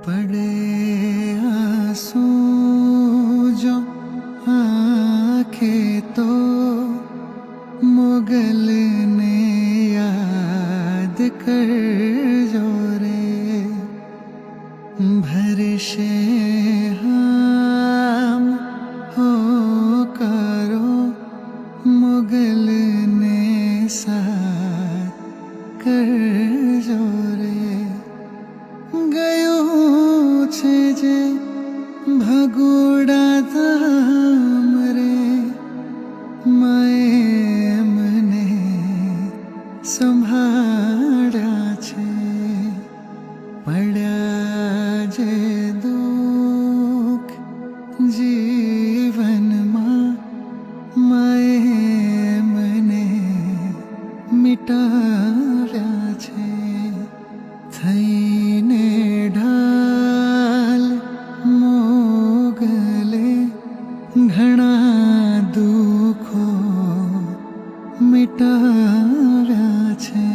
પડે આંસુ જો આંખે તો મોગલને યાદ કરજો રે ભરશે હામ હો કરો મોગલને સાથ કરજો રે ગયું છે જે ભગોડા ધામ રે માએ મને સંભાળ્યા છે પડ્યા જે દુઃખ જીવનમાં માએ મને મિટાવ્યા છે થઈને ઢાલ મોગલે ઘણા દુઃખો મિટાવ્યા છે।